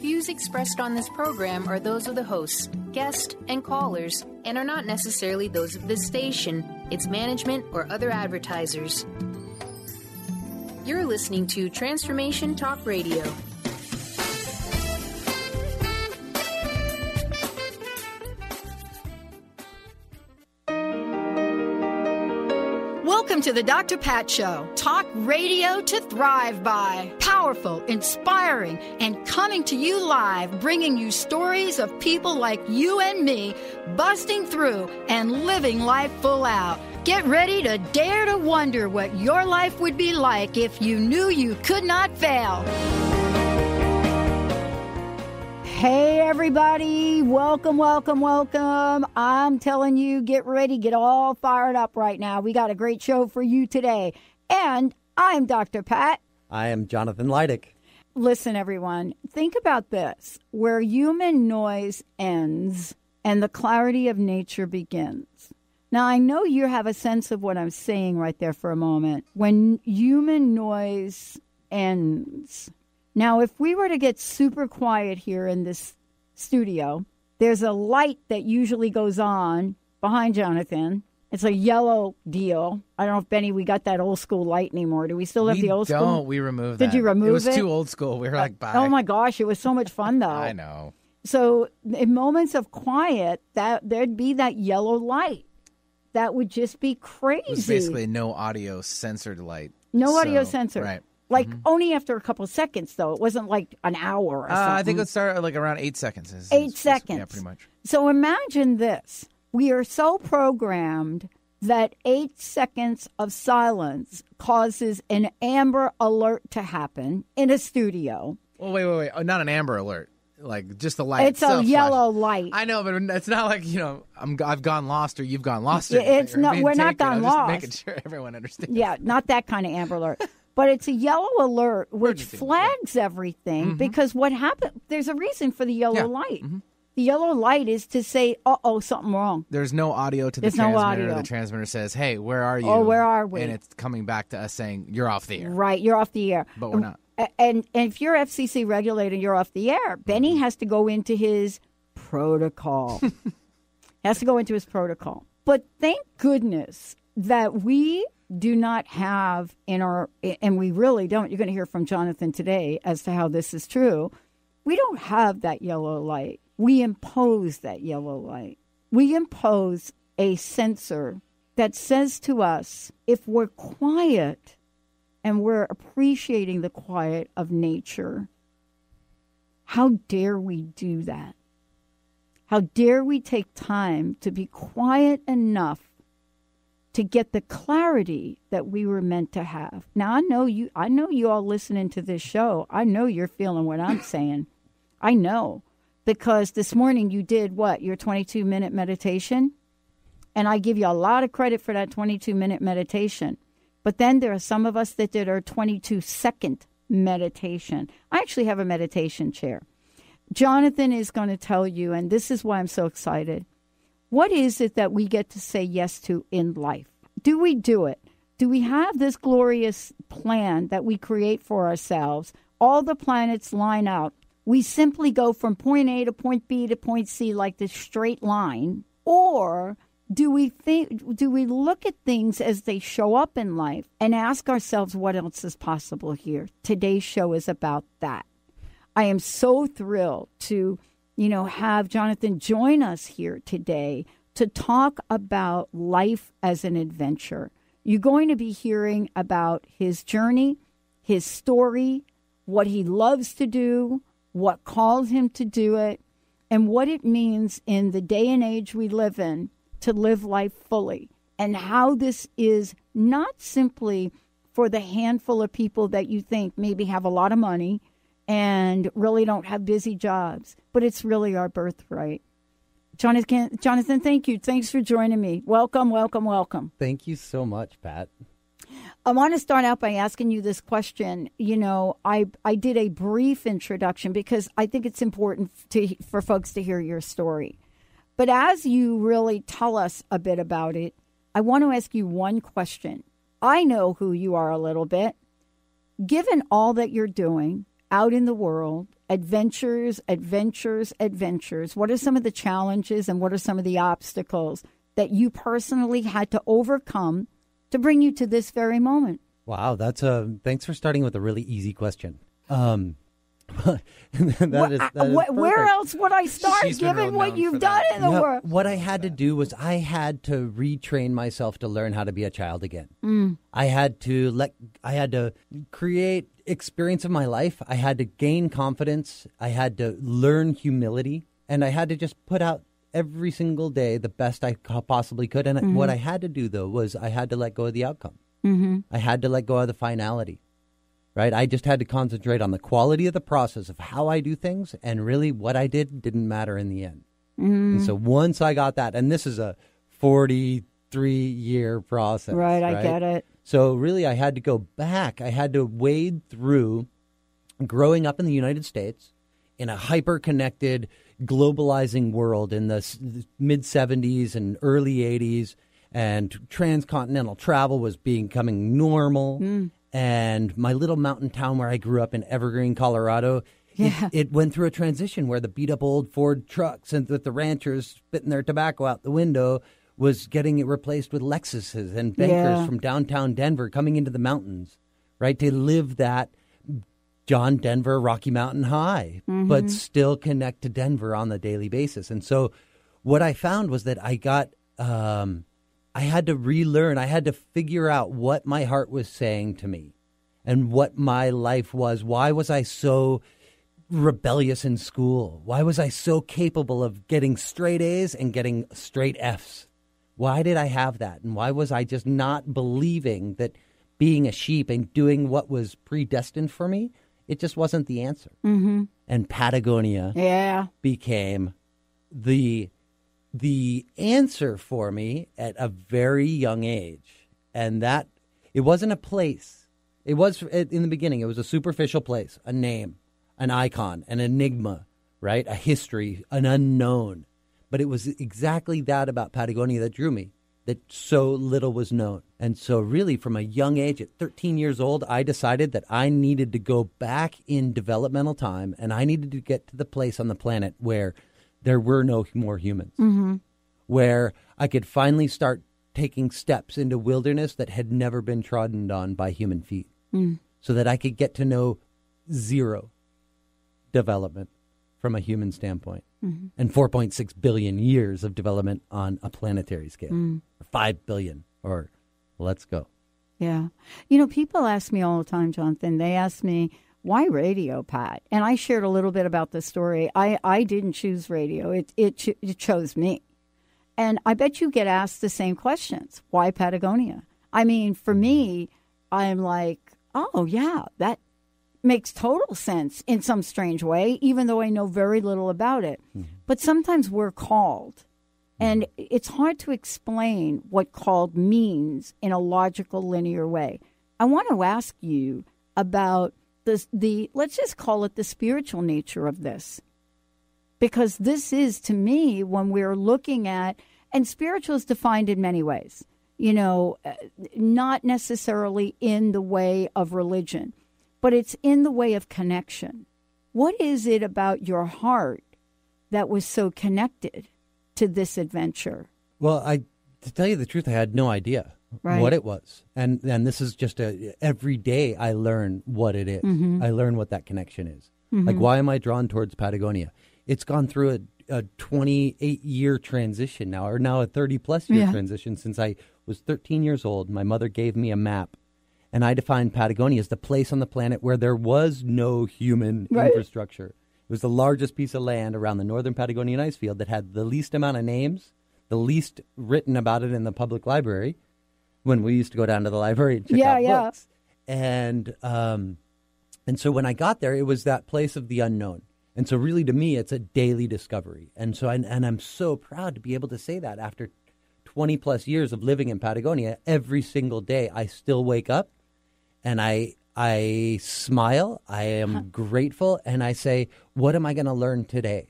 views expressed on this program are those of the hosts, guests, and callers, and are not necessarily those of this station, its management, or other advertisers. You're listening to Transformation Talk Radio. Welcome to the Dr. Pat Show. Talk radio to thrive by. Powerful, inspiring, and coming to you live, bringing you stories of people like you and me busting through and living life full out. Get ready to dare to wonder what your life would be like if you knew you could not fail. Hey, everybody. Welcome, welcome, welcome. I'm telling you, get ready, get all fired up right now. We got a great show for you today. And I'm Dr. Pat. I am Jonathan Leidich. Listen, everyone, think about this. Where human noise ends and the clarity of nature begins. Now, I know you have a sense of what I'm saying right there for a moment. When human noise ends. Now, if we were to get super quiet here in this studio, there's a light that usually goes on behind Jonathan. It's a yellow deal. I don't know if, Benny, we got that old school light anymore. Do we still have the old school? We don't. We removed that. Did you remove it? It was too old school. We were like, bye. Oh, my gosh. It was so much fun, though. I know. So in moments of quiet, there'd be that yellow light. That would just be crazy. It was basically no audio censored light. No audio censored. Right. Like, only after a couple of seconds, though. It wasn't like an hour or something. I think it started like around 8 seconds. 8 seconds. Yeah, pretty much. So imagine this. We are so programmed that 8 seconds of silence causes an amber alert to happen in a studio. Well, wait. Oh, not an amber alert. Like, just the light. It's a yellow light. I know, but it's not like, I've gone lost or you've gone lost. Or It's not. We're not gone lost. Just making sure everyone understands. Yeah, not that kind of amber alert. But it's a yellow alert, which flags everything, because what happened, there's a reason for the yellow light. Mm-hmm. The yellow light is to say, uh-oh, something wrong. There's no audio to the transmitter. No audio. The transmitter says, hey, where are you? Oh, where are we? And it's coming back to us saying, you're off the air. Right, you're off the air. But we're not. And if you're FCC regulated, you're off the air. Benny has to go into his protocol. But thank goodness that we do not have and we really don't, you're going to hear from Jonathan today as to how this is true. We don't have that yellow light. We impose that yellow light. We impose a sensor that says to us, if we're quiet and we're appreciating the quiet of nature, how dare we do that? How dare we take time to be quiet enough to get the clarity that we were meant to have. Now, I know you all listening to this show. I know you're feeling what I'm saying. I know. Because this morning you did what? Your 22-minute meditation? And I give you a lot of credit for that 22-minute meditation. But then there are some of us that did our 22-second meditation. I actually have a meditation chair. Jonathan is going to tell you, and this is why I'm so excited, what is it that we get to say yes to in life? Do we do it? Do we have this glorious plan that we create for ourselves? All the planets line out. We simply go from point A to point B to point C like this straight line. Or do we look at things as they show up in life and ask ourselves what else is possible here? Today's show is about that. I am so thrilled to have Jonathan join us here today to talk about life as an adventure. You're going to be hearing about his journey, his story, what he loves to do, what calls him to do it, and what it means in the day and age we live in to live life fully, and how this is not simply for the handful of people that you think maybe have a lot of money and really don't have busy jobs, but it's really our birthright. Jonathan, thank you. Thanks for joining me. Welcome, welcome, welcome. Thank you so much, Pat. I want to start out by asking you this question. I did a brief introduction because I think it's important for folks to hear your story. But as you really tell us a bit about it, I want to ask you one question. I know who you are a little bit. Given all that you're doing out in the world adventures, adventures, adventures. What are some of the challenges and what are some of the obstacles that you personally had to overcome to bring you to this very moment? Wow, thanks for starting with a really easy question. Where else would I start given what you've done in the world? What I had to do was I had to retrain myself to learn how to be a child again. I had to create experience of my life. I had to gain confidence. I had to learn humility, and I had to just put out every single day the best I possibly could. And what I had to do, though, was I had to let go of the outcome. I had to let go of the finality, right? I just had to concentrate on the quality of the process of how I do things, and really what I did didn't matter in the end. And so once I got that, and this is a 43-year process. Right, I get it. So really I had to go back. I had to wade through growing up in the United States in a hyper-connected, globalizing world in the mid-'70s and early '80s. And transcontinental travel was becoming normal. And my little mountain town where I grew up in Evergreen, Colorado, it went through a transition where the beat-up old Ford trucks and with the ranchers spitting their tobacco out the window was getting it replaced with Lexuses and bankers from downtown Denver coming into the mountains, right, to live that John Denver Rocky Mountain high, but still connect to Denver on the daily basis. And so what I found was that I got... I had to relearn. I had to figure out what my heart was saying to me and what my life was. Why was I so rebellious in school? Why was I so capable of getting straight A's and getting straight F's? Why did I have that? And why was I just not believing that being a sheep and doing what was predestined for me, it just wasn't the answer? And Patagonia became the answer for me at a very young age. And that, it wasn't a place. It was, in the beginning, it was a superficial place, a name, an icon, an enigma, right? A history, an unknown. But it was exactly that about Patagonia that drew me, that so little was known. And so really from a young age, at 13 years old, I decided that I needed to go back in developmental time, and I needed to get to the place on the planet where there were no more humans, where I could finally start taking steps into wilderness that had never been trodden on by human feet, so that I could get to know zero development from a human standpoint, and 4.6 billion years of development on a planetary scale, or 5 billion, or let's go. Yeah. You know, people ask me all the time, Jonathan, they ask me, why radio, Pat? And I shared a little bit about the story. I didn't choose radio. It chose me. And I bet you get asked the same questions. Why Patagonia? I mean, for me, I'm like, oh, yeah, that makes total sense in some strange way, even though I know very little about it. But sometimes we're called. And it's hard to explain what called means in a logical, linear way. I want to ask you about the let's just call it the spiritual nature of this. Because this is, to me, when we're looking at, and spiritual is defined in many ways, you know, not necessarily in the way of religion, but it's in the way of connection. What is it about your heart that was so connected to this adventure? Well, to tell you the truth, I had no idea what it was. And this is just every day I learn what it is. I learn what that connection is. Like, why am I drawn towards Patagonia? It's gone through a 28-year transition now, or now a 30-plus year transition since I was 13 years old. My mother gave me a map, and I defined Patagonia as the place on the planet where there was no human infrastructure. It was the largest piece of land around the northern Patagonian Ice Field that had the least amount of names, the least written about it in the public library, when we used to go down to the library and check out books. And so when I got there, it was that place of the unknown. And so really, to me, it's a daily discovery. And so I'm so proud to be able to say that after 20 plus years of living in Patagonia, every single day I still wake up and I smile, I am grateful, and I say, what am I going to learn today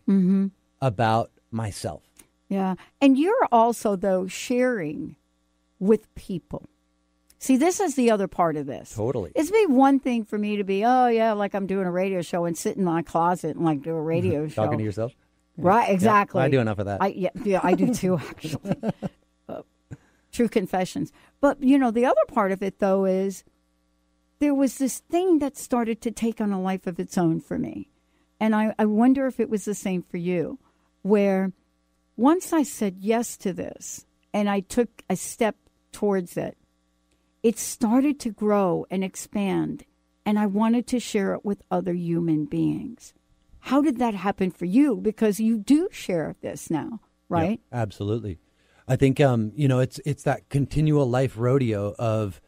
about myself? Yeah. And you're also, though, sharing with people. See, this is the other part of this. Totally. It's be one thing for me to be, oh, yeah, like I'm doing a radio show and sit in my closet and like do a radio show. Talking to yourself? Right, exactly. I do enough of that. Yeah, I do too, actually. True confessions. But, the other part of it, though, is there was this thing that started to take on a life of its own for me. And I wonder if it was the same for you, where once I said yes to this and I took a step towards it, it started to grow and expand, and I wanted to share it with other human beings. How did that happen for you? Because you do share this now, right? Yeah, absolutely. I think, it's that continual life rodeo of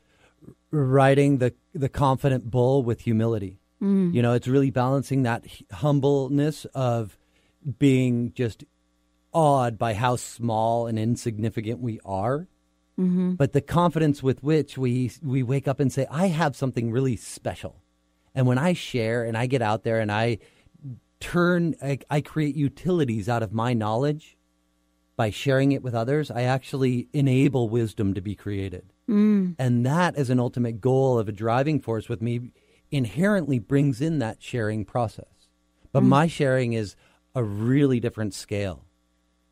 riding the confident bull with humility. It's really balancing that humbleness of being just awed by how small and insignificant we are. But the confidence with which we wake up and say, I have something really special. And when I share and I get out there and I create utilities out of my knowledge by sharing it with others, I actually enable wisdom to be created. And that is an ultimate goal of a driving force with me, inherently brings in that sharing process. But my sharing is a really different scale.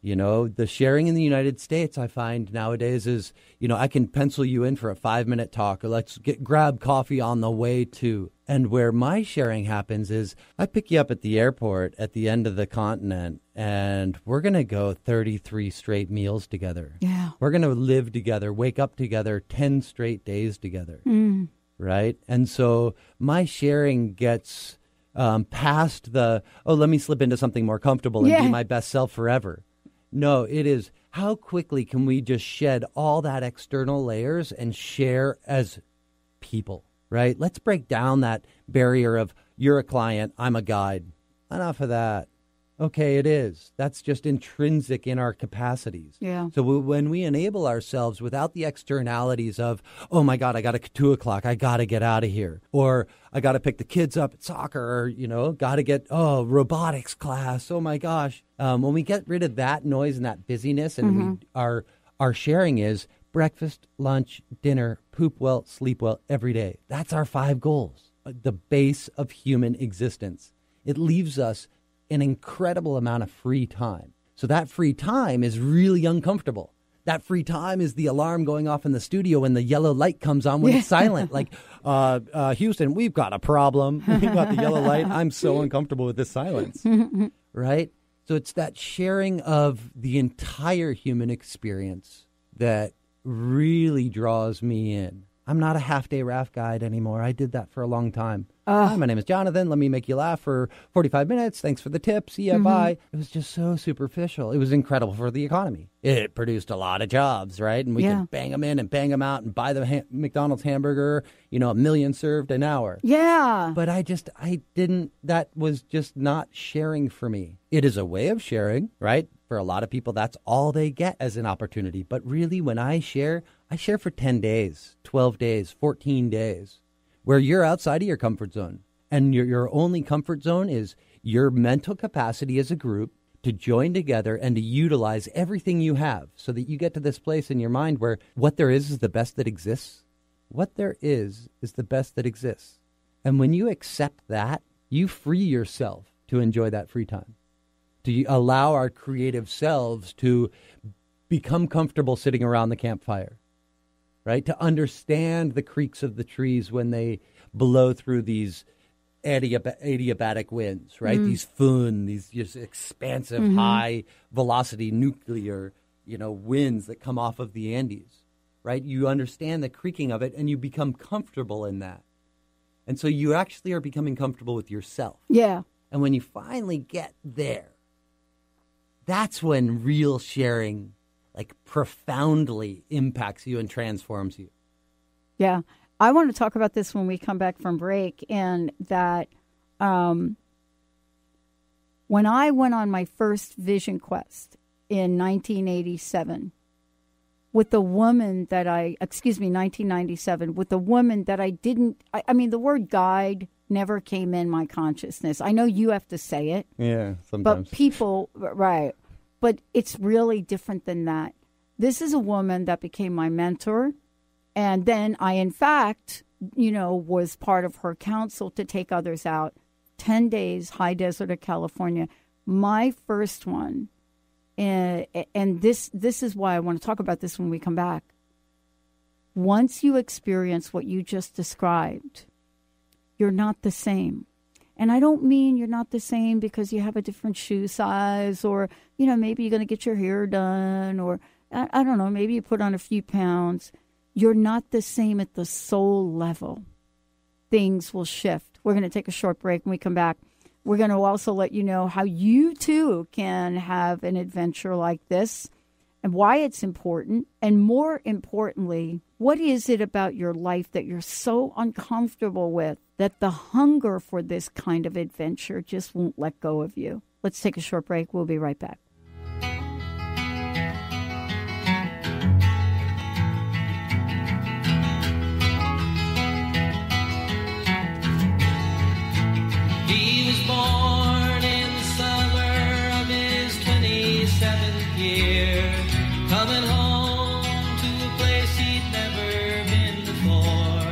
The sharing in the United States, I find nowadays is, I can pencil you in for a 5-minute talk, or let's grab coffee on the way to. And where my sharing happens is I pick you up at the airport at the end of the continent, and we're going to go 33 straight meals together. Yeah. We're going to live together, wake up together 10 straight days together. Right? And so my sharing gets past the, let me slip into something more comfortable and be my best self forever. No, it is how quickly can we just shed all that external layers and share as people, right? Let's break down that barrier of you're a client, I'm a guide. Enough of that. Okay, it is. That's just intrinsic in our capacities. Yeah. So when we enable ourselves without the externalities of, oh my God, I got 2 o'clock, I got to get out of here. Or I got to pick the kids up at soccer, or, got to get, robotics class. Oh my gosh. When we get rid of that noise and that busyness and our sharing is breakfast, lunch, dinner, poop well, sleep well every day. That's our 5 goals, the base of human existence. It leaves us an incredible amount of free time. So that free time is really uncomfortable. That free time is the alarm going off in the studio when the yellow light comes on when it's silent. Like, Houston, we've got a problem. We've got the yellow light. I'm so uncomfortable with this silence. Right? So it's that sharing of the entire human experience that really draws me in. I'm not a half-day raft guide anymore. I did that for a long time. Hi, my name is Jonathan. Let me make you laugh for 45 minutes. Thanks for the tip. See ya, bye. It was just so superficial. It was incredible for the economy. It produced a lot of jobs, right? And we could bang them in and bang them out and buy the McDonald's hamburger, a million served an hour. Yeah. But I didn't, that was just not sharing for me. It is a way of sharing, right? For a lot of people, that's all they get as an opportunity. But really, when I share for 10 days, 12 days, 14 days, where you're outside of your comfort zone. And your only comfort zone is your mental capacity as a group to join together and to utilize everything you have so that you get to this place in your mind where what there is the best that exists. What there is the best that exists. And when you accept that, you free yourself to enjoy that free time, to allow our creative selves to become comfortable sitting around the campfire, right? To understand the creaks of the trees when they blow through these adiabatic winds, right? These föhn, these just expansive, high velocity nuclear, winds that come off of the Andes, right? You understand the creaking of it and you become comfortable in that. And so you actually are becoming comfortable with yourself. Yeah. And when you finally get there, that's when real sharing profoundly impacts you and transforms you. Yeah. I want to talk about this when we come back from break, and that when I went on my first vision quest in 1987 with the woman that 1997, with the woman that I didn't, I mean, the word guide never came in my consciousness. I know you have to say it. Yeah, sometimes. But people, right. But it's really different than that. This is a woman that became my mentor And then I, in fact, was part of her counsel to take others out. 10 days, high desert of California. My first one, and this is why I want to talk about this when we come back. Once you experience what you just described, you're not the same. And I don't mean you're not the same because you have a different shoe size or, maybe you're going to get your hair done or, I don't know, maybe you put on a few pounds. You're not the same at the soul level. Things will shift. We're going to take a short break. When we come back, we're going to also let you know how you, too, can have an adventure like this and why it's important. And more importantly, what is it about your life that you're so uncomfortable with that the hunger for this kind of adventure just won't let go of you? Let's take a short break. We'll be right back. He was born in the summer of his 27th year, coming home to a place he'd never been before.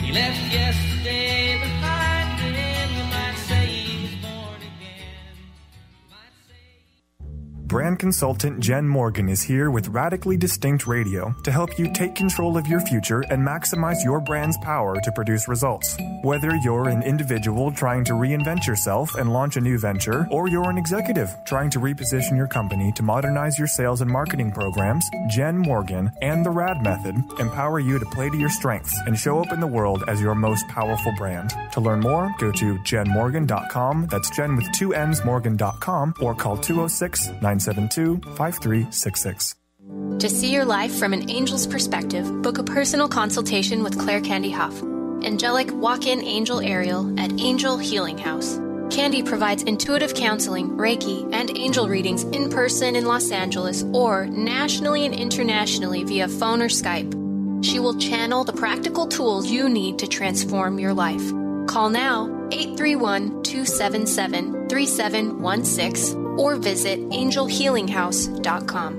He left yesterday behind him, you might say he was born again. Brand consultant Jen Morgan is here with Radically Distinct Radio to help you take control of your future and maximize your brand's power to produce results. Whether you're an individual trying to reinvent yourself and launch a new venture, or you're an executive trying to reposition your company to modernize your sales and marketing programs, Jen Morgan and the RAD method empower you to play to your strengths and show up in the world as your most powerful brand. To learn more, go to jenmorgan.com. That's Jen with 2 N's, Morgan.com, or call 206-972-5366. To see your life from an angel's perspective, book a personal consultation with Claire Candy Huff, angelic walk-in angel Ariel at Angel Healing House. Candy provides intuitive counseling, Reiki, and angel readings in person in Los Angeles or nationally and internationally via phone or Skype. She will channel the practical tools you need to transform your life. Call now 831-277-3716 or visit angelhealinghouse.com.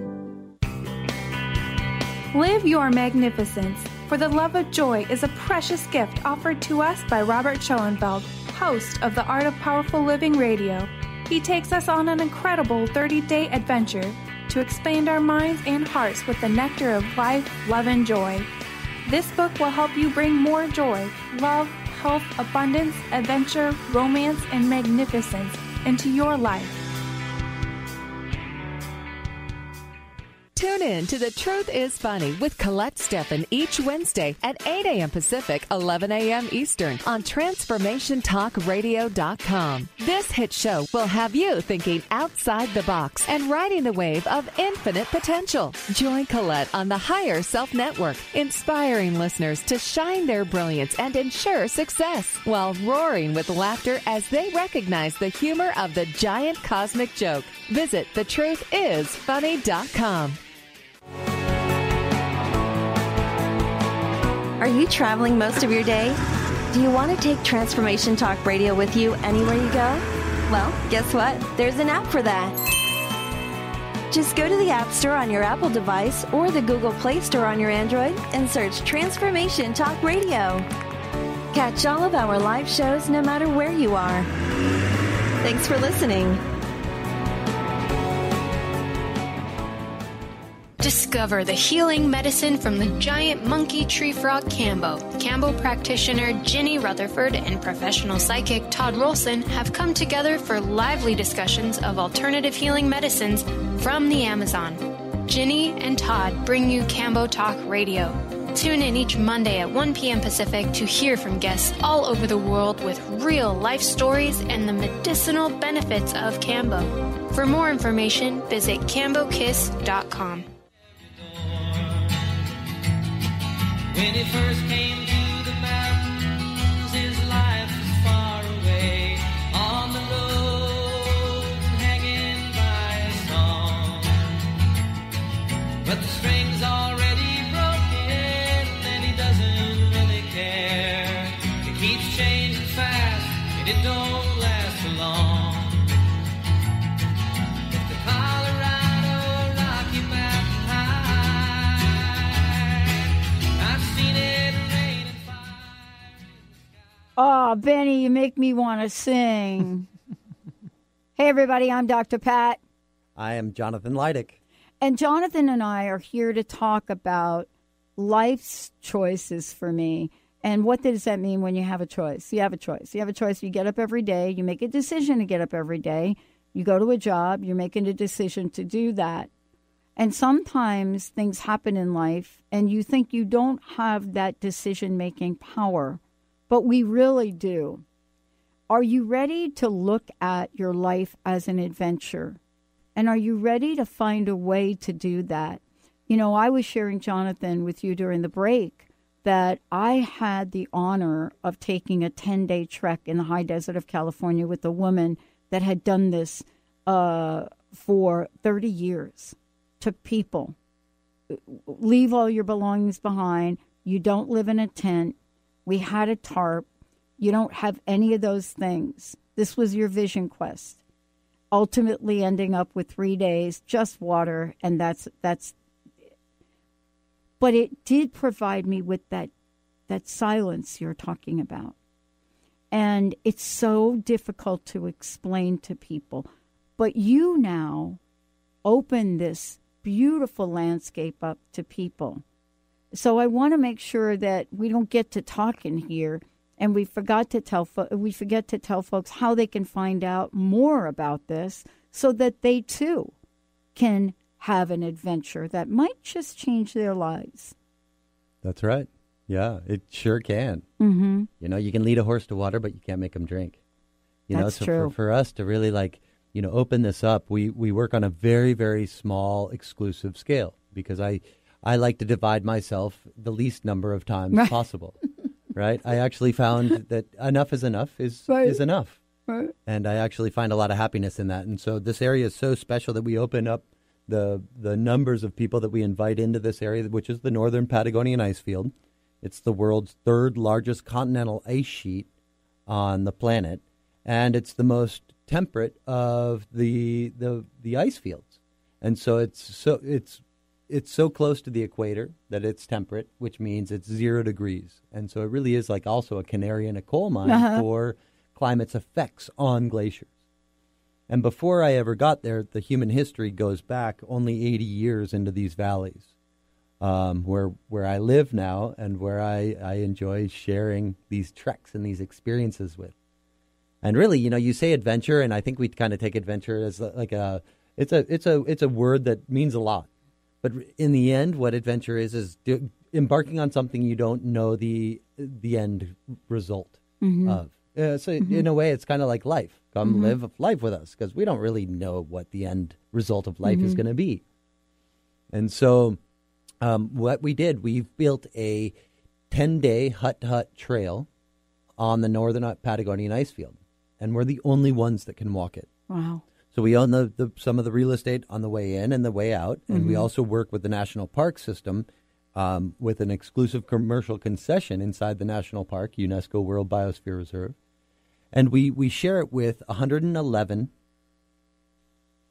Live your magnificence, for the love of joy is a precious gift offered to us by Robert Schoenfeld, host of the Art of Powerful Living Radio. He takes us on an incredible 30-day adventure to expand our minds and hearts with the nectar of life, love, and joy. This book will help you bring more joy, love, health, abundance, adventure, romance, and magnificence into your life. Tune in to The Truth is Funny with Colette Steffen each Wednesday at 8 a.m. Pacific, 11 a.m. Eastern on TransformationTalkRadio.com. This hit show will have you thinking outside the box and riding the wave of infinite potential. Join Colette on the Higher Self Network, inspiring listeners to shine their brilliance and ensure success while roaring with laughter as they recognize the humor of the giant cosmic joke. Visit thetruthisfunny.com. Are you traveling most of your day? Do you want to take Transformation Talk Radio with you anywhere you go? Well, guess what? There's an app for that. Just go to the App Store on your Apple device or the Google Play Store on your Android and search Transformation Talk Radio. Catch all of our live shows no matter where you are. Thanks for listening. Discover the healing medicine from the giant monkey tree frog Cambo. Cambo practitioner Ginny Rutherford and professional psychic Todd Rolson have come together for lively discussions of alternative healing medicines from the Amazon. Ginny and Todd bring you Cambo Talk Radio. Tune in each Monday at 1 p.m. Pacific to hear from guests all over the world with real life stories and the medicinal benefits of Cambo. For more information, visit cambokiss.com. When he first came to the mountains, his life was far away, on the road, hanging by a song. But the string's already broken, and he doesn't really care. It keeps changing fast, and it don't last for long. If the Colorado Rocky Mountain High Oh, Benny, you make me want to sing. Hey, everybody, I'm Dr. Pat. I am Jonathan Leidich. And Jonathan and I are here to talk about life's choices for me. And what does that mean when you have a choice? You have a choice. You have a choice. You get up every day. You make a decision to get up every day. You go to a job. You're making a decision to do that. And sometimes things happen in life, and you think you don't have that decision-making power. But we really do. Are you ready to look at your life as an adventure? And are you ready to find a way to do that? You know, I was sharing, Jonathan, with you during the break that I had the honor of taking a 10-day trek in the high desert of California with a woman that had done this for 30 years. Took people. Leave all your belongings behind. You don't live in a tent. We had a tarp. You don't have any of those things. This was your vision quest. Ultimately ending up with 3 days, just water, and that's. But it did provide me with that silence you're talking about. And it's so difficult to explain to people. But you now open this beautiful landscape up to people. So I want to make sure that we don't get to talking here, and we forget to tell folks how they can find out more about this, so that they too can have an adventure that might just change their lives. That's right. Yeah, it sure can. Mm-hmm. You know, you can lead a horse to water, but you can't make him drink. That's true. For us to really open this up, we work on a very, very small, exclusive scale, because I like to divide myself the least number of times possible, right? I actually found that enough is enough is enough. Right. And I actually find a lot of happiness in that. And so this area is so special that we open up the numbers of people that we invite into this area, which is the northern Patagonian Ice Field. It's the world's third largest continental ice sheet on the planet, and it's the most temperate of the ice fields. And so it's so close to the equator that it's temperate, which means it's 0 degrees. And so it really is like also a canary in a coal mine for climate's effects on glaciers. And before I ever got there, the human history goes back only 80 years into these valleys, where I live now and where I enjoy sharing these treks and these experiences with. And really, you know, you say adventure, and I think we kind of take adventure as like it's a word that means a lot. But in the end, what adventure is embarking on something you don't know the end result of. In a way, it's kind of like life. Come live life with us, because we don't really know what the end result of life is going to be. And so what we did, we built a 10-day hut-to-hut trail on the northern Patagonian Ice Field. And we're the only ones that can walk it. Wow. So we own some of the real estate on the way in and the way out. And we also work with the National Park System with an exclusive commercial concession inside the National Park, UNESCO World Biosphere Reserve. And we share it with 111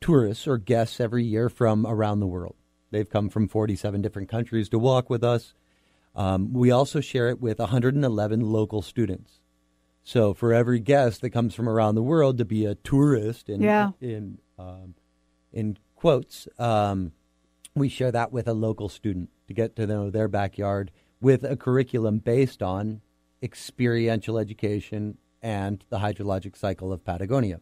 tourists or guests every year from around the world. They've come from 47 different countries to walk with us. We also share it with 111 local students. So for every guest that comes from around the world to be a tourist, in quotes, we share that with a local student to get to know their backyard with a curriculum based on experiential education and the hydrologic cycle of Patagonia.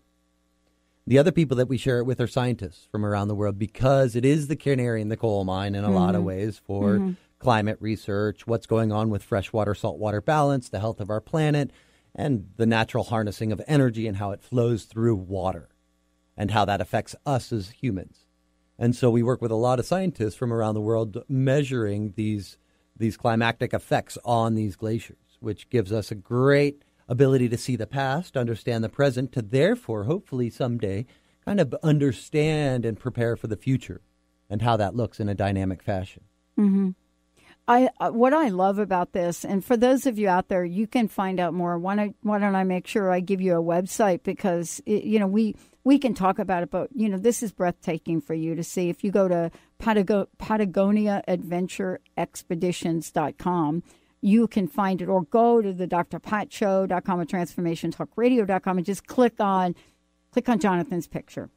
The other people that we share it with are scientists from around the world, because it is the canary in the coal mine in a lot of ways for climate research, what's going on with freshwater, saltwater balance, the health of our planet, and the natural harnessing of energy and how it flows through water and how that affects us as humans. And so we work with a lot of scientists from around the world measuring these climatic effects on these glaciers, which gives us a great ability to see the past, understand the present, to therefore hopefully someday kind of understand and prepare for the future and how that looks in a dynamic fashion. Mm-hmm. What I love about this, and for those of you out there, you can find out more. Why don't I make sure I give you a website, because we can talk about it, but this is breathtaking for you to see. If you go to Patagonia Adventure Expeditions.com, you can find it, or go to the drpatshow.com or transformationtalkradio.com and just click on Jonathan's picture.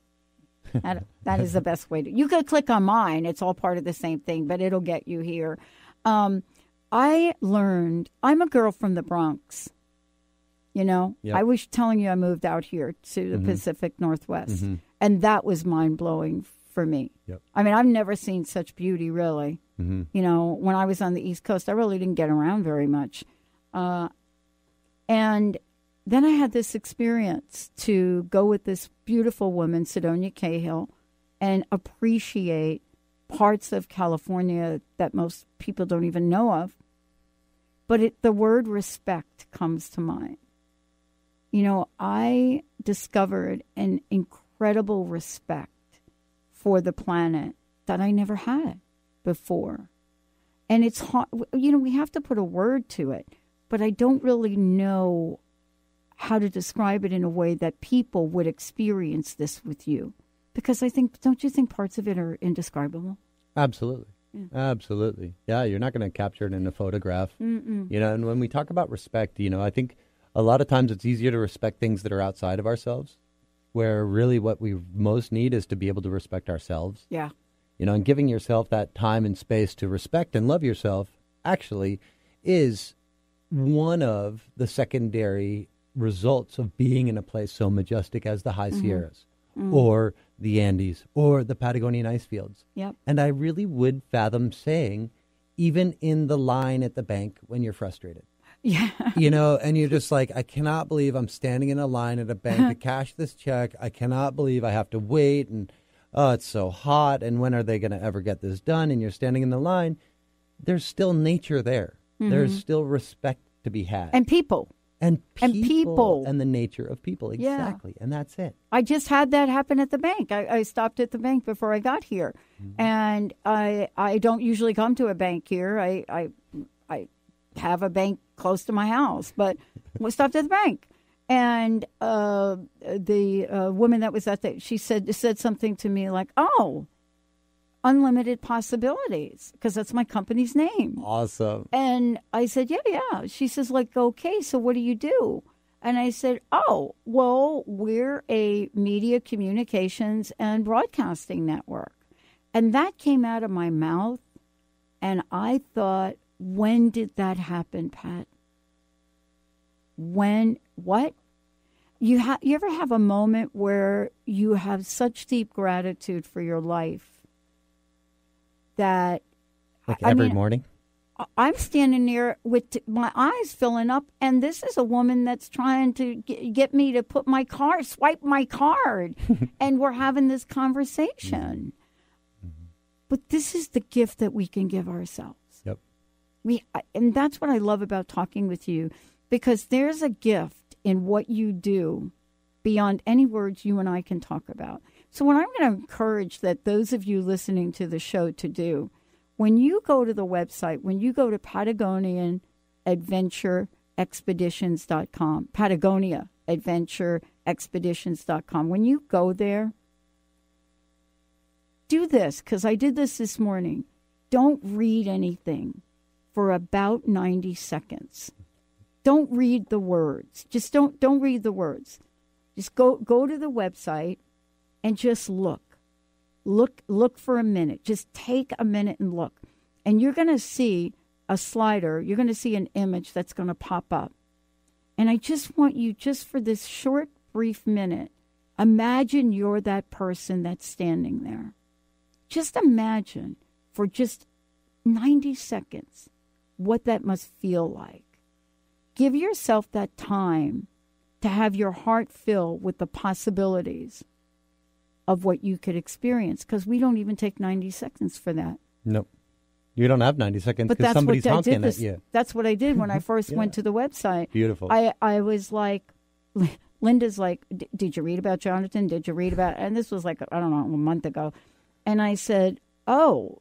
That is the best way to. You could click on mine. It's all part of the same thing, but it'll get you here. I learned, I'm a girl from the Bronx. You know, Yep. I was telling you I moved out here to the Pacific Northwest, and that was mind-blowing for me. Yep. I mean, I've never seen such beauty, really. You know, when I was on the East Coast, I really didn't get around very much. And then I had this experience to go with this beautiful woman, Sidonia Cahill, and appreciate parts of California that most people don't even know of. But the word respect comes to mind. You know, I discovered an incredible respect for the planet that I never had before. And it's hard, you know, we have to put a word to it, but I don't really know how to describe it in a way that people would experience this with you. Because I think, don't you think parts of it are indescribable? Absolutely. Yeah. Absolutely. Yeah, you're not going to capture it in a photograph. You know, and when we talk about respect, you know, I think a lot of times it's easier to respect things that are outside of ourselves, where really what we most need is to be able to respect ourselves. Yeah. You know, and giving yourself that time and space to respect and love yourself actually is one of the secondary results of being in a place so majestic as the High Sierras or the Andes or the Patagonian Ice Fields. Yep. And I really would fathom saying, even in the line at the bank when you're frustrated. Yeah. You know, and you're just like, I cannot believe I'm standing in a line at a bank to cash this check. I cannot believe I have to wait. And, oh, it's so hot. And when are they going to ever get this done? And you're standing in the line. There's still nature there. There's still respect to be had. And people. And people. And the nature of people. Exactly. Yeah. And that's it. I just had that happen at the bank. I stopped at the bank before I got here. And I don't usually come to a bank here. I have a bank close to my house, but we stopped at the bank. And the woman that was at the, she said something to me like, "Oh, unlimited possibilities," because that's my company's name. Awesome. And I said, yeah. She says, like, "Okay, so what do you do?" And I said, "Oh, well, we're a media communications and broadcasting network." And that came out of my mouth. And I thought, when did that happen, Pat? When, what? You ever have a moment where you have such deep gratitude for your life that... Like every morning? I'm standing there with my eyes filling up, and this is a woman that's trying to get me to swipe my card, and we're having this conversation. But this is the gift that we can give ourselves. Yep. And that's what I love about talking with you, because there's a gift in what you do beyond any words you and I can talk about. So what I'm going to encourage that those of you listening to the show to do, when you go to the website, when you go to Patagonian Adventure Expeditions.com, Patagonia Adventure Expeditions.com, when you go there, do this, because I did this morning. Don't read anything for about 90 seconds. Don't read the words. Just don't read the words. Just go to the website and just look. Look for a minute. Just take a minute and look. And you're going to see a slider. You're going to see an image that's going to pop up. And I just want you, just for this short, brief minute, imagine you're that person that's standing there. Just imagine for just 90 seconds what that must feel like. Give yourself that time to have your heart fill with the possibilities of what you could experience, because we don't even take 90 seconds for that. Nope. You don't have 90 seconds because somebody's honking at you. That's what I did when I first went to the website. Beautiful. I was like, Linda's like, did you read about Jonathan? Did you read about, and this was like, I don't know, a month ago. And I said, I'm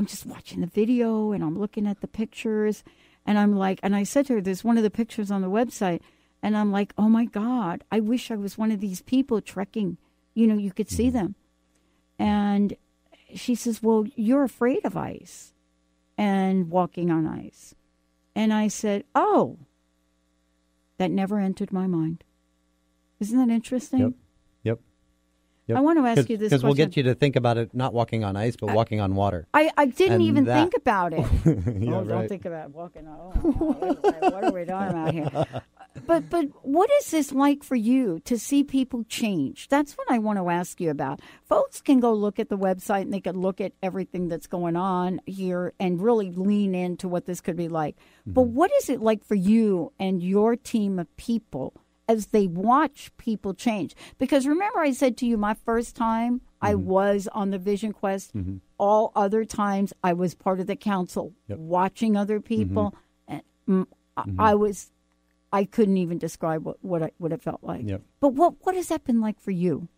just watching the video and I'm looking at the pictures. And I'm like, and I said to her, there's one of the pictures on the website. And I'm like, oh my God, I wish I was one of these people trekking. You know, you could see them. And she says, well, you're afraid of ice. and walking on ice. And I said, oh, that never entered my mind. Isn't that interesting? Yep. I want to ask you this question. Because we'll get you to think about it not walking on ice, but walking on water. I didn't even think about it. Right. Don't think about walking on. What are we talking about here? But what is this like for you to see people change? That's what I want to ask you about. Folks can go look at the website and they can look at everything that's going on here and really lean into what this could be like. Mm-hmm. But what is it like for you and your team of people as they watch people change? Because remember I said to you my first time I was on the Vision Quest. All other times I was part of the council watching other people. And I couldn't even describe what it felt like. Yep. But what has that been like for you?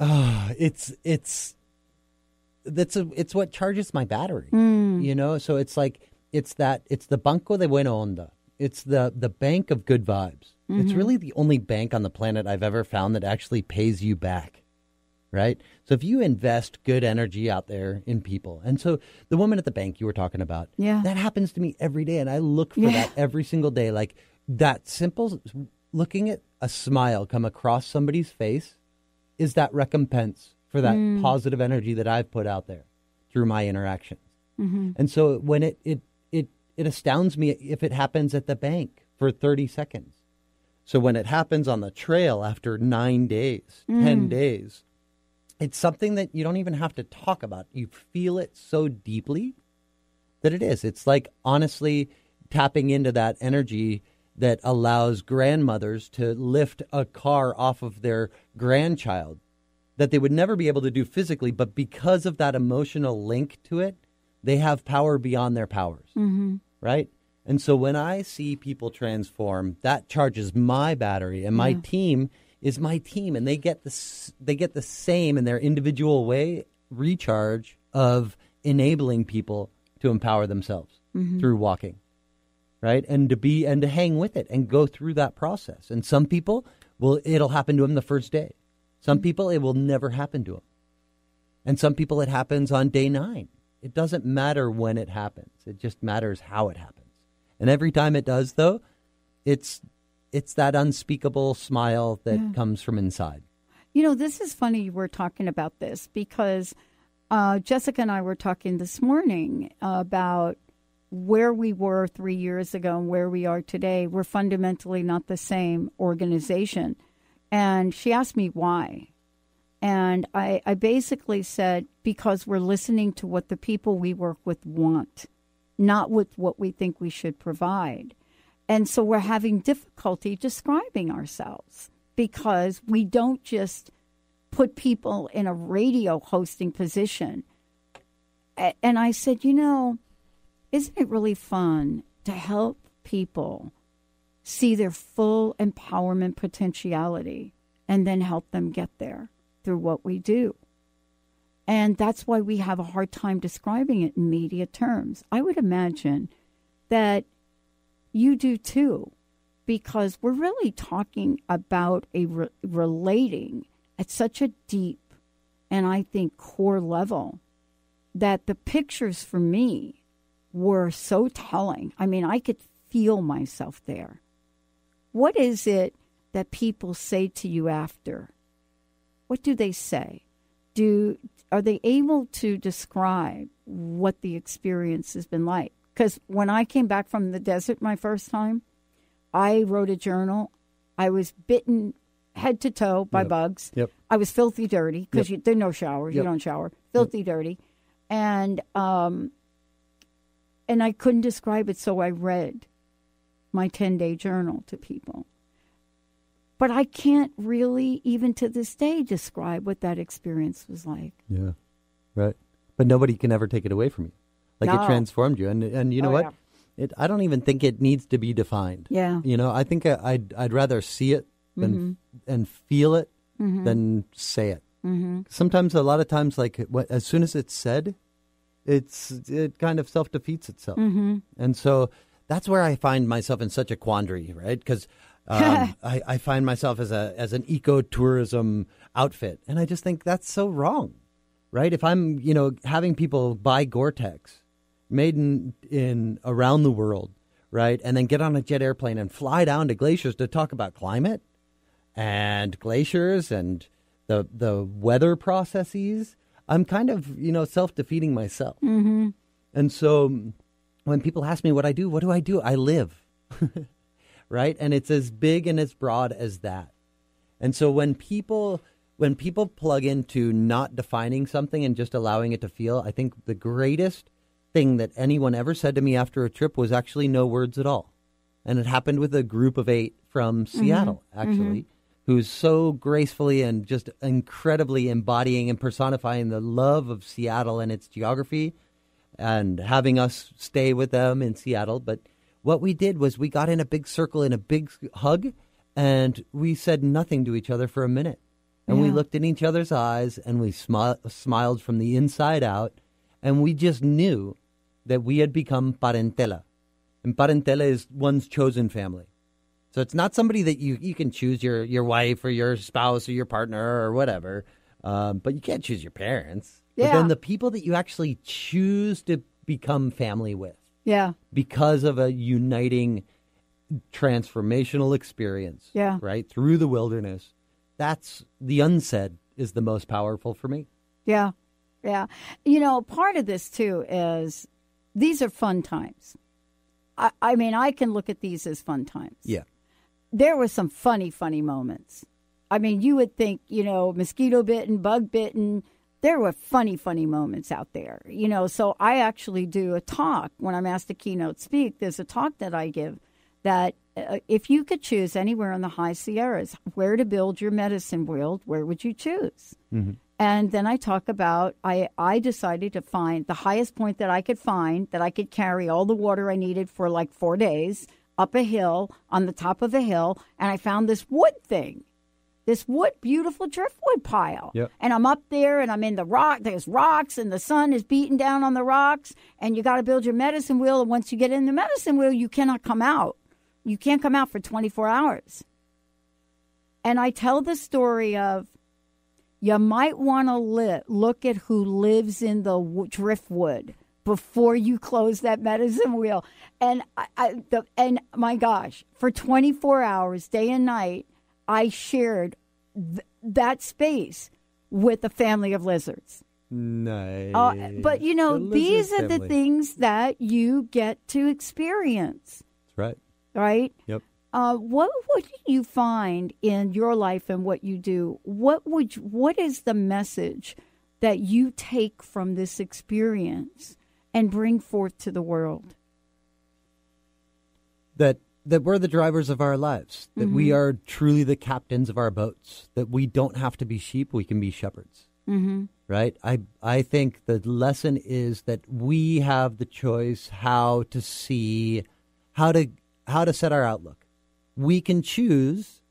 It's what charges my battery. You know, so it's like it's the banco de buena onda. It's the bank of good vibes. It's really the only bank on the planet I've ever found that actually pays you back, right? So if you invest good energy out there in people, and so the woman at the bank you were talking about, that happens to me every day, and I look for that every single day. Like that simple, looking at a smile come across somebody's face is that recompense for that positive energy that I've put out there through my interactions. And so when it astounds me if it happens at the bank for 30 seconds. So when it happens on the trail after 9 days, 10 days, it's something that you don't even have to talk about. You feel it so deeply that it is. It's like honestly tapping into that energy that allows grandmothers to lift a car off of their grandchild that they would never be able to do physically, but because of that emotional link to it, they have power beyond their powers, right? And so when I see people transform, that charges my battery, and my team is my team, and they get the same in their individual way recharge of enabling people to empower themselves through walking, right? And to hang with it and go through that process. And some people it'll happen to them the first day. Some people it will never happen to them, and some people it happens on day 9. It doesn't matter when it happens; it just matters how it happens. And every time it does, though, it's that unspeakable smile that comes from inside. You know, this is funny we're talking about this because Jessica and I were talking this morning about where we were 3 years ago and where we are today. We're fundamentally not the same organization. And she asked me why. And I basically said, because we're listening to what the people we work with want, not with what we think we should provide. And so we're having difficulty describing ourselves because we don't just put people in a radio hosting position. And I said, you know, isn't it really fun to help people see their full empowerment potentiality and then help them get there through what we do? And that's why we have a hard time describing it in media terms. I would imagine that you do too, because we're really talking about relating at such a deep and I think core level that the pictures for me were so telling. I mean, I could feel myself there. What is it that people say to you after? What do they say? Are they able to describe what the experience has been like? Because when I came back from the desert my first time, I wrote a journal. I was bitten head to toe by bugs. I was filthy dirty because there are no showers. You don't shower. Filthy dirty. And I couldn't describe it, so I read my 10-day journal to people. But I can't really, even to this day, describe what that experience was like. Yeah, right. But nobody can ever take it away from you. Like it transformed you. And you know what? Yeah. I don't even think it needs to be defined. Yeah. You know, I think I'd rather see it than and feel it than say it. Sometimes, a lot of times, like as soon as it's said, it kind of self-defeats itself. And so that's where I find myself in such a quandary, right? Because I find myself as an ecotourism outfit, and I just think that's so wrong, right? If I'm, having people buy Gore-Tex made in around the world, right? And then get on a jet airplane and fly down to glaciers to talk about climate and glaciers and the weather processes. I'm kind of, self-defeating myself. Mm-hmm. And so when people ask me what I do? I live, right? And it's as big and as broad as that. And so when people plug into not defining something and just allowing it to feel, I think the greatest thing that anyone ever said to me after a trip was actually no words at all. And it happened with a group of 8 from Seattle, actually, who's so gracefully and just incredibly embodying and personifying the love of Seattle and its geography and having us stay with them in Seattle. But what we did was we got in a big circle in a big hug, and we said nothing to each other for a minute. And we looked in each other's eyes, and we smiled from the inside out, and we just knew that we had become parentela. And parentela is one's chosen family. So it's not somebody that you can choose your wife or your spouse or your partner or whatever, but you can't choose your parents. Yeah. But then the people that you actually choose to become family with. Yeah. Because of a uniting transformational experience. Yeah. Right? Through the wilderness. That's the unsaid is the most powerful for me. Yeah. Yeah. Part of this, too, is these are fun times. I mean, I can look at these as fun times. Yeah. There were some funny moments. I mean, you would think, mosquito bitten, bug bitten. There were funny moments out there, So I actually do a talk when I'm asked to keynote speak. There's a talk that I give that if you could choose anywhere in the high Sierras where to build your medicine wheel, where would you choose? Mm-hmm. And then I talk about, I decided to find the highest point that I could find, that I could carry all the water I needed for like 4 days, up a hill, on the top of a hill, and I found this wood thing, beautiful driftwood pile. Yep. And I'm up there, and I'm in the rock, there's rocks, and the sun is beating down on the rocks, and you got to build your medicine wheel, and once you get in the medicine wheel, you cannot come out. You can't come out for 24 hours. And I tell the story of, you might want to look at who lives in the driftwood before you close that medicine wheel. And and my gosh, for 24 hours, day and night, I shared that space with a family of lizards. Nice. But, these are the things that you get to experience. That's right. Right? Yep. What do you find in your life and what you do? What is the message that you take from this experience and bring forth to the world? That we're the drivers of our lives, that we are truly the captains of our boats, that we don't have to be sheep, we can be shepherds. Mm-hmm. Right? I think the lesson is that we have the choice how to see, how to set our outlook. We can choose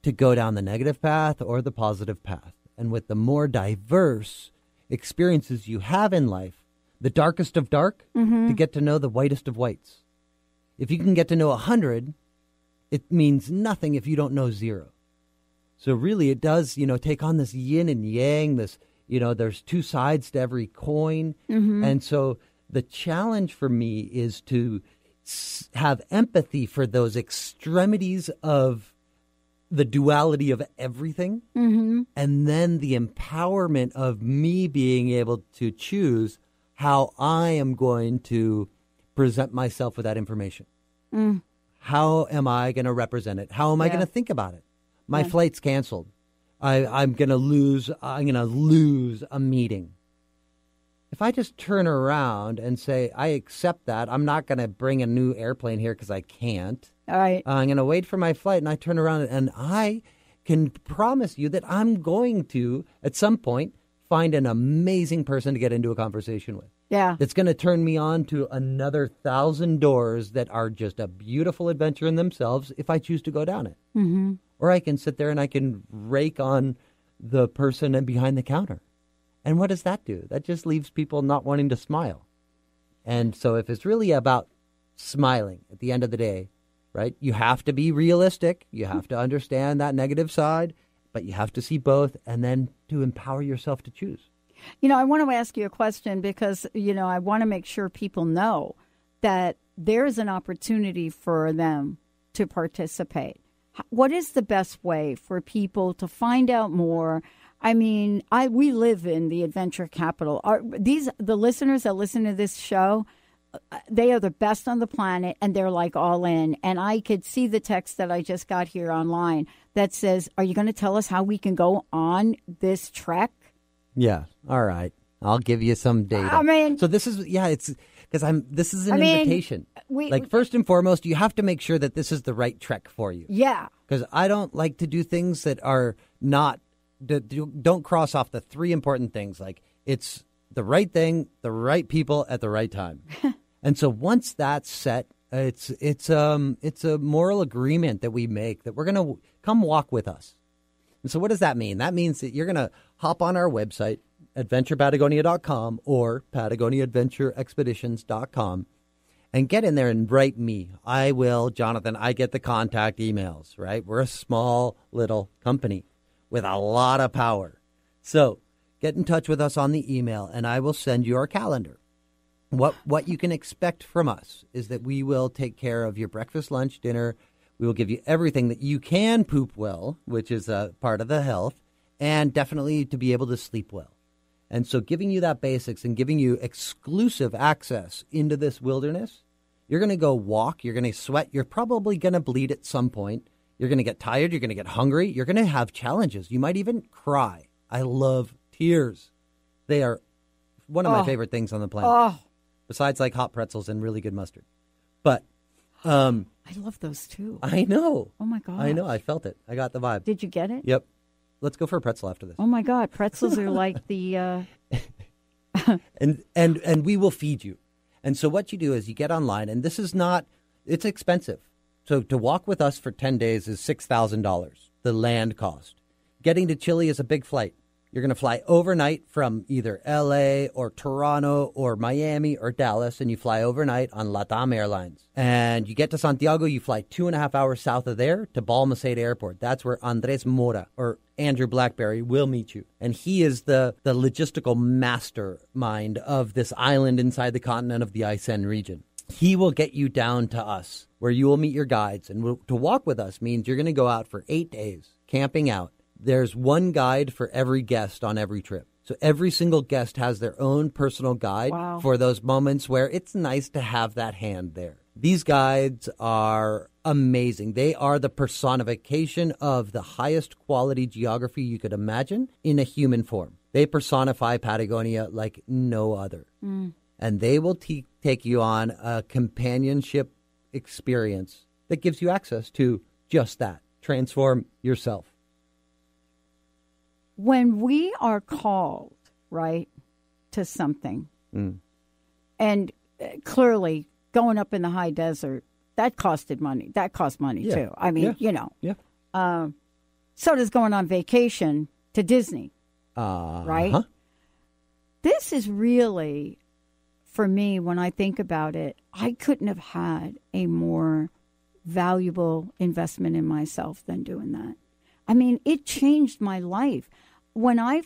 to go down the negative path or the positive path. And with the more diverse experiences you have in life, the darkest of dark, to get to know the whitest of whites. If you can get to know 100, it means nothing if you don't know 0. So really it does, take on this yin and yang, this, there's 2 sides to every coin. Mm-hmm. And so the challenge for me is to have empathy for those extremities of the duality of everything, and then the empowerment of me being able to choose how I am going to present myself with that information. How am I going to represent it? How am I going to think about it? My flight's canceled. I'm going to lose a meeting. If I just turn around and say, I accept that, I'm not going to bring a new airplane here because I can't. All right. I'm going to wait for my flight, and I turn around and I can promise you that I'm going to, at some point, find an amazing person to get into a conversation with. Yeah. That's going to turn me on to another 1,000 doors that are just a beautiful adventure in themselves if I choose to go down it. Mm-hmm. Or I can sit there and I can rake on the person behind the counter. And what does that do? That just leaves people not wanting to smile. And so if it's really about smiling at the end of the day, right, you have to be realistic. You have to understand that negative side, but you have to see both and then to empower yourself to choose. I want to ask you a question because, I want to make sure people know that there's an opportunity for them to participate. What is the best way for people to find out more? I mean, we live in the adventure capital. The listeners that listen to this show, they are the best on the planet, and they're like all in. And I could see the text that I just got here online that says, "Are you going to tell us how we can go on this trek?" Yeah. All right. I'll give you some data. I mean, so this is it's because this is an invitation. First and foremost, you have to make sure that this is the right trek for you. Yeah. Because I don't like to do things that are not don't cross off the three important things. Like it's the right thing, the right people at the right time. And so once that's set, it's a moral agreement that we make that we're going to come walk with us. And so what does that mean? That means that you're going to hop on our website, adventurepatagonia.com or Patagonia Adventure Expeditions.com, and get in there and write me. Jonathan, I get the contact emails, right? We're a small little company with a lot of power. So get in touch with us on the email, and I will send you our calendar. What you can expect from us is that we will take care of your breakfast, lunch, dinner. We will give you everything that you can poop well, which is a part of the health, and definitely to be able to sleep well. And so giving you that basics and giving you exclusive access into this wilderness, you're going to go walk, you're going to sweat, you're probably going to bleed at some point. You're going to get tired, you're going to get hungry, you're going to have challenges. You might even cry. I love tears. They are one of my favorite things on the planet. Besides like hot pretzels and really good mustard. But I love those too. I know. Oh my God. I know. I felt it. I got the vibe. Did you get it? Yep. Let's go for a pretzel after this. Oh my God. Pretzels are like the and we will feed you. And so what you do is you get online, and this is not, it's expensive. So to walk with us for 10 days is $6,000, the land cost. Getting to Chile is a big flight. You're going to fly overnight from either L.A. or Toronto or Miami or Dallas, and you fly overnight on LATAM Airlines. And you get to Santiago, you fly 2.5 hours south of there to Balmaceda Airport. That's where Andres Mora or Andrew Blackberry will meet you. And he is the logistical mastermind of this island inside the continent of the Aysen region. He will get you down to us, where you will meet your guides. And to walk with us means you're going to go out for 8 days, camping out. There's one guide for every guest on every trip. So every single guest has their own personal guide for those moments where it's nice to have that hand there. These guides are amazing. They are the personification of the highest quality geography you could imagine in a human form. They personify Patagonia like no other. And they will take you on a companionship experience that gives you access to just that. Transform yourself. When we are called, right, to something, and clearly going up in the high desert, that costed money. That cost money, too. I mean, so does going on vacation to Disney, right? This is really, for me, when I think about it, I couldn't have had a more valuable investment in myself than doing that. I mean, it changed my life. When I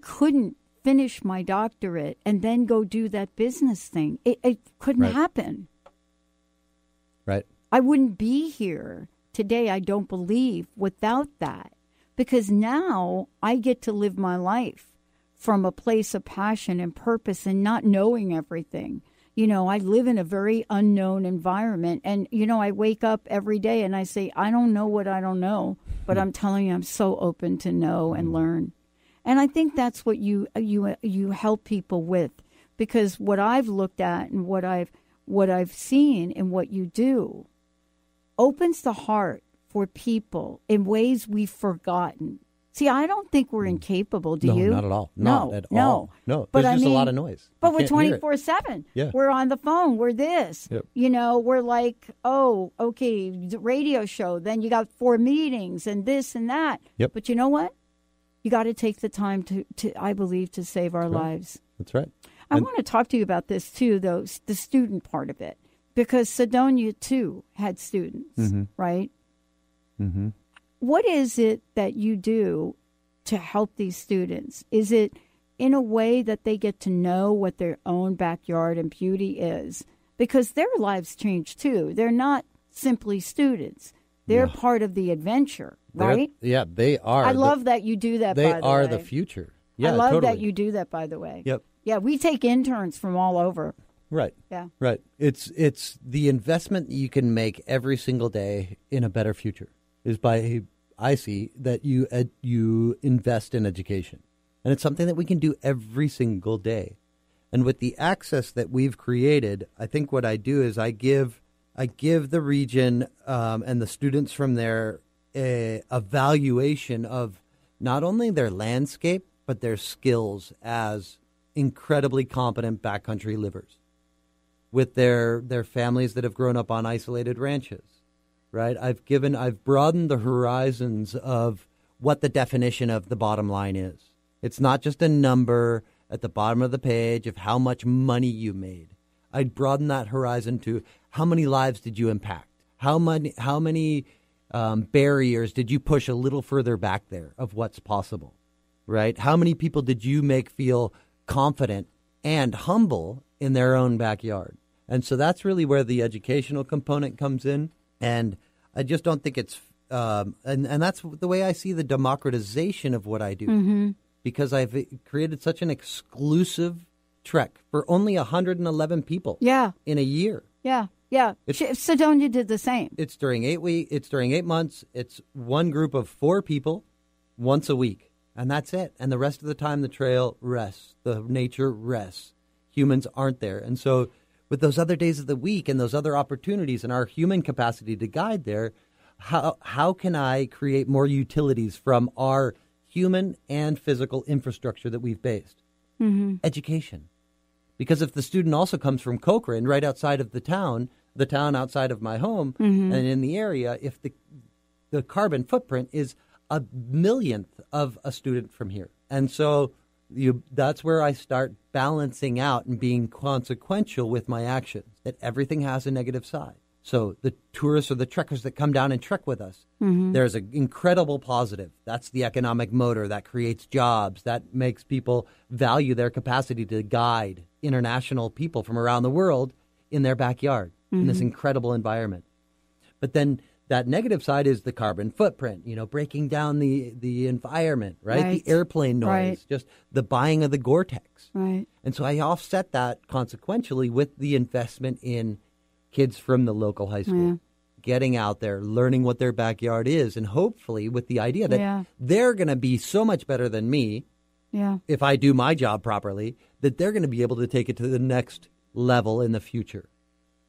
couldn't finish my doctorate and then go do that business thing, it couldn't happen. Right. I wouldn't be here today, I don't believe, without that. Because now I get to live my life from a place of passion and purpose and not knowing everything. You know, I live in a very unknown environment. And, I wake up every day and I say, I don't know what I don't know. But I'm telling you, I'm so open to know and learn. And I think that's what you help people with, because what I've looked at and what I've seen and what you do opens the heart for people in ways we've forgotten. See, I don't think we're incapable, do you? No, not at all. Not at all. No, but there's just a lot of noise. But we're 24/7. Yeah. We're on the phone. We're this. Yep. We're like, oh, okay, the radio show. Then you got 4 meetings and this and that. Yep. But you know what? You got to take the time to I believe, to save our lives. That's right. I want to talk to you about this, too, though, the student part of it. Because Sidonia, too, had students, right? Mm-hmm. What is it that you do to help these students? Is it in a way that they get to know what their own backyard and beauty is, because their lives change too. They're not simply students. They're part of the adventure, right? They are. I love that you do that, by the way. They are the future. Yeah, I love totally. that you do that, by the way. Yep. Yeah, we take interns from all over. Right. Yeah. Right. It's the investment you can make every single day in a better future is by, I see, that you invest in education. And it's something that we can do every single day. And with the access that we've created, I think what I do is I give the region and the students from there a evaluation of not only their landscape, but their skills as incredibly competent backcountry livers with their families that have grown up on isolated ranches, right? I've broadened the horizons of what the definition of the bottom line is. It's not just a number at the bottom of the page of how much money you made. I'd broaden that horizon to how many lives did you impact? How many barriers did you push a little further back there of what's possible, right? How many people did you make feel confident and humble in their own backyard? And so that's really where the educational component comes in. And I just don't think it's and that's the way I see the democratization of what I do, because I've created such an exclusive trek for only 111 people in a year. Yeah. Sedonia did the same. It's during 8 weeks. It's during 8 months. It's one group of 4 people once a week. And that's it. And the rest of the time, the trail rests. The nature rests. Humans aren't there. And so with those other days of the week and those other opportunities and our human capacity to guide there, how can I create more utilities from our human and physical infrastructure that we've based? Education. Because if the student also comes from Cochrane, right outside of the town outside of my home and in the area, if the carbon footprint is a millionth of a student from here. And so that's where I start balancing out and being consequential with my actions, that everything has a negative side. So the tourists or the trekkers that come down and trek with us, there's an incredible positive. That's the economic motor that creates jobs, that makes people value their capacity to guide international people from around the world in their backyard in this incredible environment. But then that negative side is the carbon footprint, breaking down the environment, right? The airplane noise, just the buying of the Gore-Tex. Right. And so I offset that consequentially with the investment in kids from the local high school, getting out there, learning what their backyard is, and hopefully with the idea that they're going to be so much better than me if I do my job properly, that they're going to be able to take it to the next level in the future,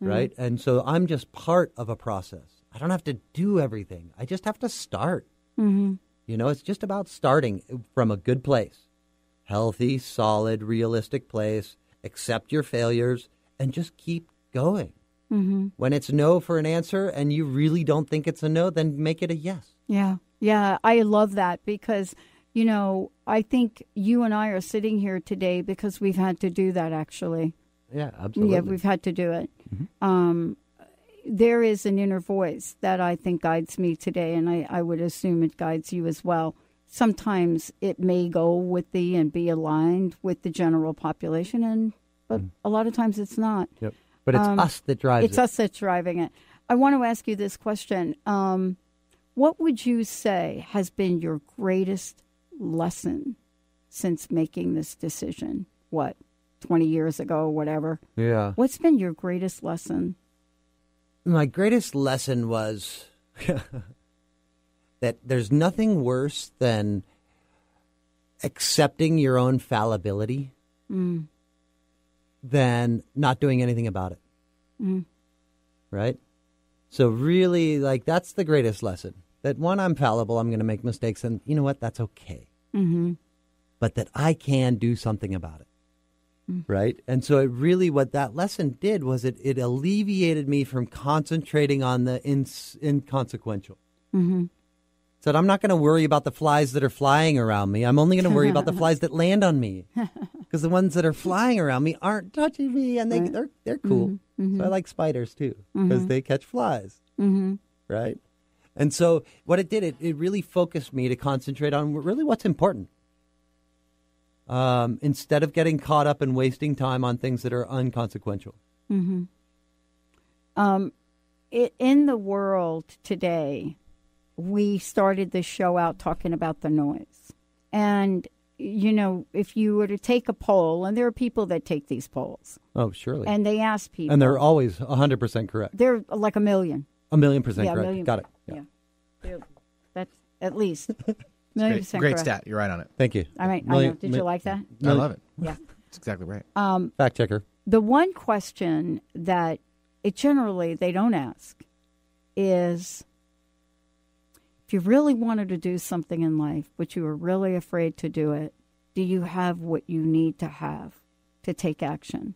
right? And so I'm just part of a process. I don't have to do everything. I just have to start. It's just about starting from a good place, healthy, solid, realistic place, accept your failures, and just keep going. When it's no for an answer and you really don't think it's a no, then make it a yes. Yeah, I love that because, I think you and I are sitting here today because we've had to do that, actually. Yeah, absolutely. Yeah, we've had to do it. There is an inner voice that I think guides me today, and I would assume it guides you as well. Sometimes it may go with and be aligned with the general population, but a lot of times it's not. Yep. But it's us that drives it. It's us that's driving it. I want to ask you this question. What would you say has been your greatest lesson since making this decision? 20 years ago, whatever? Yeah. What's been your greatest lesson? My greatest lesson was that there's nothing worse than accepting your own fallibility than not doing anything about it. Right? So really, that's the greatest lesson. That one, I'm fallible, I'm going to make mistakes, and you know what? That's okay. But that I can do something about it. Right? And so what that lesson did was it alleviated me from concentrating on the inconsequential. Said, I'm not going to worry about the flies that are flying around me. I'm only going to worry about the flies that land on me. Because the ones that are flying around me aren't touching me, and they're cool. So I like spiders, too, because they catch flies. Right? And so what it did, it really focused me to concentrate on really what's important. instead of getting caught up and wasting time on things that are unconsequential. Mm-hmm. In the world today, we started this show out talking about the noise. And, you know, if you were to take a poll, and there are people that take these polls. Oh, surely. And they ask people. And they're always 100% correct. They're like 1 million. 1,000,000% correct. 1,000,000. Got it. Yeah. That's at least 1,000,000% Great correct. stat. You're right on it. Thank you. I know. Did you like that? I love it. Yeah. That's exactly right. Fact checker. The one question that generally they don't ask is, if you really wanted to do something in life, but you were really afraid to do it, do you have what you need to have to take action?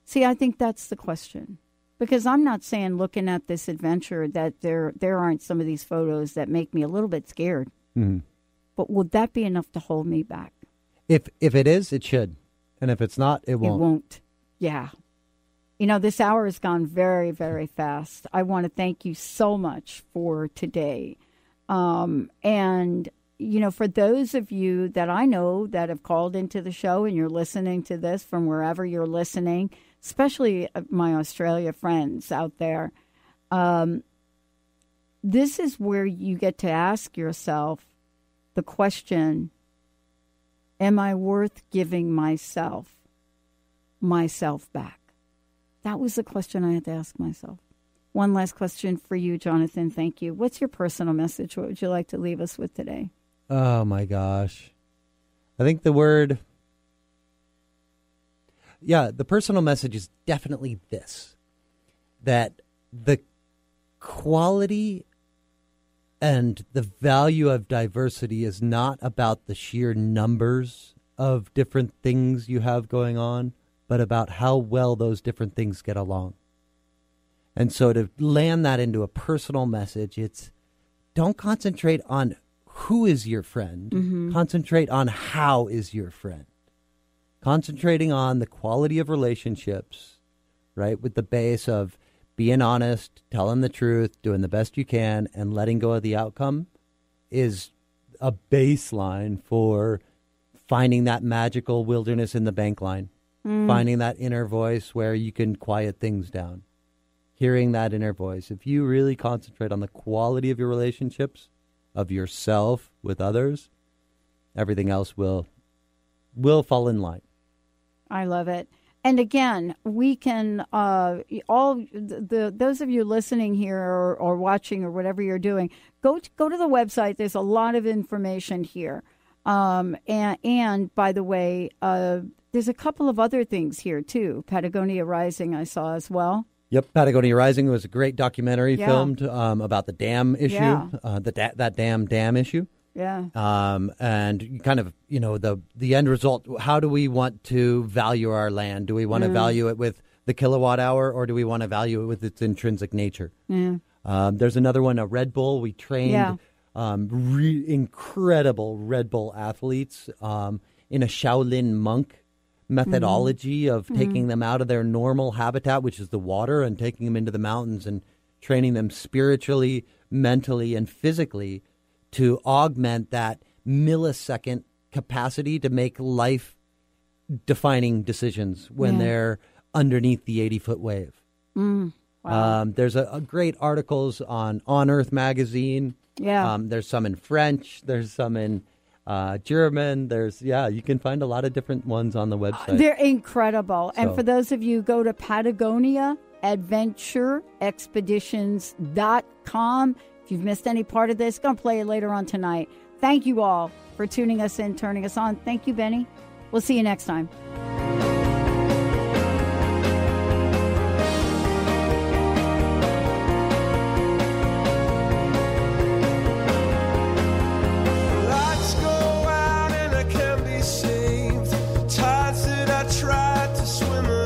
See, I think that's the question. Because I'm not saying, looking at this adventure, that there aren't some of these photos that make me a little bit scared. Mm-hmm. But would that be enough to hold me back? If it is, it should. And if it's not, it won't. It won't. Yeah. You know, this hour has gone very, very fast. I want to thank you so much for today. And, you know, for those of you that I know that have called into the show and you're listening to this from wherever you're listening, especially my Australia friends out there, this is where you get to ask yourself the question, am I worth giving myself back? That was the question I had to ask myself. One last question for you, Jonathan. Thank you. What's your personal message? What would you like to leave us with today? Oh, my gosh. I think the word... Yeah, the personal message is definitely this, that the quality and the value of diversity is not about the sheer numbers of different things you have going on, but about how well those different things get along. And so to land that into a personal message, it's don't concentrate on who is your friend. Mm-hmm. Concentrate on how is your friend. Concentrating on the quality of relationships, right, with the base of being honest, telling the truth, doing the best you can, and letting go of the outcome is a baseline for finding that magical wilderness in the bank line. Finding that inner voice where you can quiet things down. Hearing that inner voice. If you really concentrate on the quality of your relationships, of yourself with others, everything else will fall in line. I love it. And again, we can, those of you listening here or watching or whatever you're doing, go to the website. There's a lot of information here. And by the way, there's a couple of other things here, too. Patagonia Rising I saw as well. Yep, Patagonia Rising was a great documentary filmed about the dam issue, that dam issue. Yeah. And kind of, you know, the end result, how do we want to value our land? Do we want to value it with the kilowatt hour, or do we want to value it with its intrinsic nature? Yeah. There's another one, a Red Bull. We trained incredible Red Bull athletes in a Shaolin monk methodology of taking them out of their normal habitat, which is the water, and taking them into the mountains and training them spiritually, mentally, and physically to augment that millisecond capacity to make life-defining decisions when they're underneath the 80-foot wave. Wow. There's a great articles on Earth magazine. Yeah. There's some in French. There's some in German. You can find a lot of different ones on the website. They're incredible. So. And for those of you, go to Patagonia Adventure Expeditions.com. If you've missed any part of this, going to play it later on tonight. Thank you all for tuning us in, turning us on. Thank you, Benny. We'll see you next time. Swimmer